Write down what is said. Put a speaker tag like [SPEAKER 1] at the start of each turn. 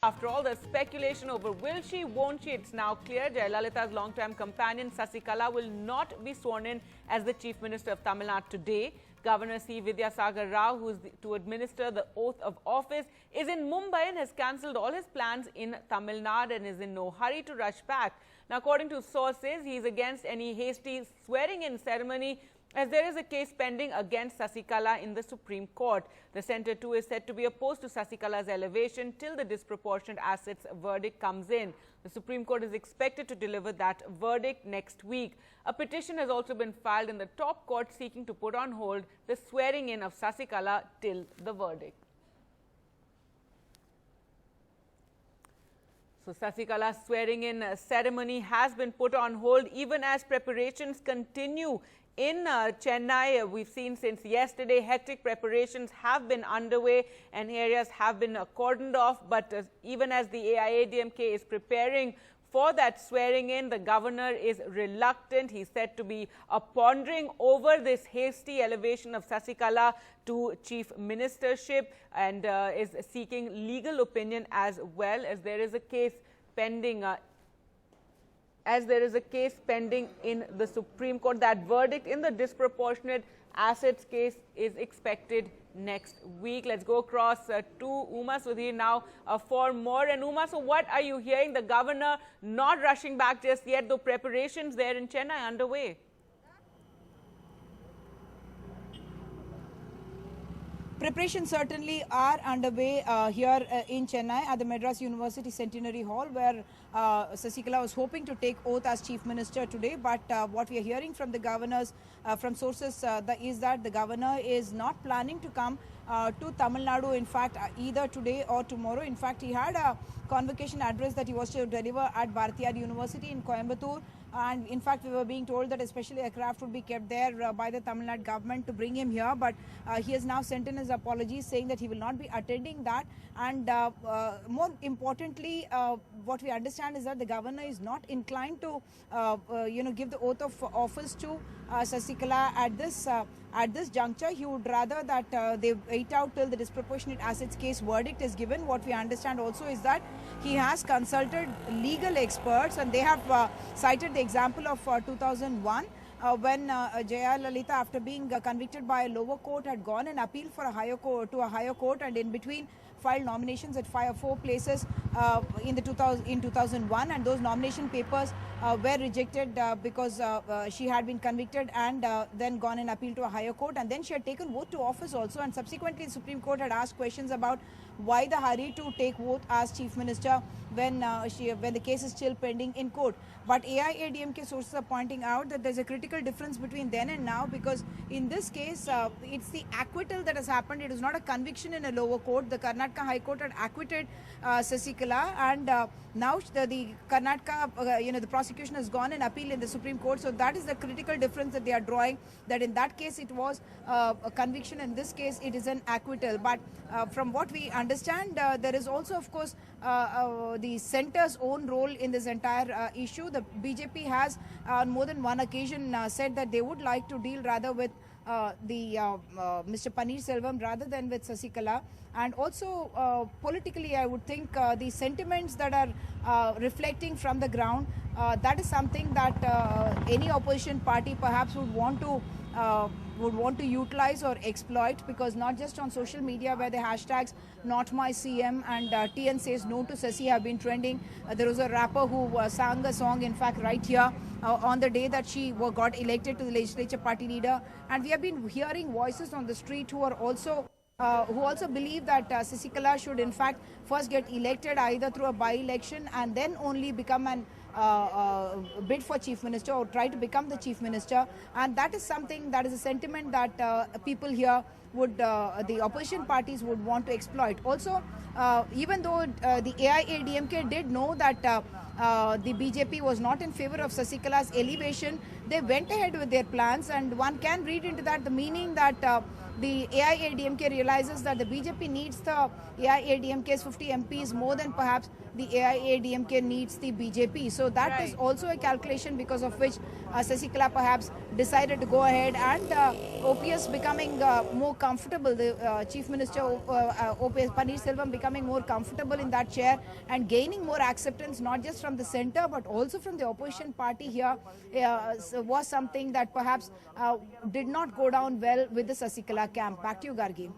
[SPEAKER 1] After all the speculation over will she, won't she, it's now clear Jayalalitha's long-time companion Sasikala will not be sworn in as the Chief Minister of Tamil Nadu today. Governor C. Vidyasagar Rao, who is to administer the oath of office, is in Mumbai and has cancelled all his plans in Tamil Nadu and is in no hurry to rush back. Now, according to sources, he is against any hasty swearing-in ceremony as there is a case pending against Sasikala in the Supreme Court. The centre too is said to be opposed to Sasikala's elevation till the disproportionate assets verdict comes in. The Supreme Court is expected to deliver that verdict next week. A petition has also been filed in the top court seeking to put on hold the swearing in of Sasikala till the verdict. So Sasikala's swearing in ceremony has been put on hold even as preparations continue. In Chennai, we've seen since yesterday, hectic preparations have been underway and areas have been cordoned off. But even as the AIADMK is preparing for that swearing in, the governor is reluctant. He's said to be pondering over this hasty elevation of Sasikala to chief ministership and is seeking legal opinion as well, as there is a case pending in the Supreme Court. That verdict in the disproportionate assets case is expected next week. Let's go across to Uma Sudhir now for more. And Uma, so what are you hearing? The governor not rushing back just yet, though preparations there in Chennai underway.
[SPEAKER 2] Preparations certainly are underway here in Chennai at the Madras University Centenary Hall, where Sasikala was hoping to take oath as Chief Minister today. But what we are hearing from the governors, from sources, is that the governor is not planning to come to Tamil Nadu, in fact, either today or tomorrow. In fact, he had a convocation address that he was to deliver at Bharathiar University in Coimbatore. And in fact, we were being told that especially a craft would be kept there by the Tamil Nadu government to bring him here. But he has now sent in his apologies, saying that he will not be attending that. And more importantly, what we understand is that the governor is not inclined to, give the oath of office to Sasikala at this juncture. He would rather that they wait out till the disproportionate assets case verdict is given. What we understand also is that he has consulted legal experts, and they have cited the example of 2001 when Jayalalitha, after being convicted by a lower court, had gone and appealed for a higher court, and in between filed nominations at 4 places in 2001, and those nomination papers were rejected because she had been convicted and then gone and appealed to a higher court, and then she had taken oath to office also, and subsequently the Supreme Court had asked questions about why the hurry to take oath as Chief Minister when the case is still pending in court. But AIADMK sources are pointing out that there's a critical difference between then and now, because in this case it's the acquittal that has happened. It is not a conviction in a lower court. The Karnataka High Court had acquitted Sasikala, and now the Karnataka, the prosecution has gone and appealed in the Supreme Court. So that is the critical difference that they are drawing, that in that case it was a conviction, in this case it is an acquittal. But from what we understand, there is also, of course, the centre's own role in this entire issue. The BJP has on more than one occasion said that they would like to deal rather with Mr. Paneerselvam rather than with Sasikala. And also politically, I would think the sentiments that are reflecting from the ground, that is something that any opposition party perhaps would want to utilize or exploit, because not just on social media where the hashtags not my CM and TN says no to Sasi have been trending. There was a rapper who sang a song, in fact, right here on the day that she got elected to the legislature party leader. And we have been hearing voices on the street who also believe that Sasikala should in fact first get elected either through a by-election and then only become an bid for Chief Minister or try to become the Chief Minister. And that is something, that is a sentiment that people here would, the opposition parties would want to exploit. Also, even though the AIADMK did know that the BJP was not in favor of Sasikala's elevation, they went ahead with their plans, and one can read into that the meaning that the AIADMK realizes that the BJP needs the AIADMK's 50 MPs more than perhaps the AIADMK needs the BJP. So that is also a calculation because of which Sasikala perhaps decided to go ahead, and OPS becoming more comfortable, the Chief Minister OPS Pannirselvam becoming more comfortable in that chair and gaining more acceptance not just from the centre but also from the opposition party here was something that perhaps did not go down well with the Sasikala camp. Back to you, Gargi.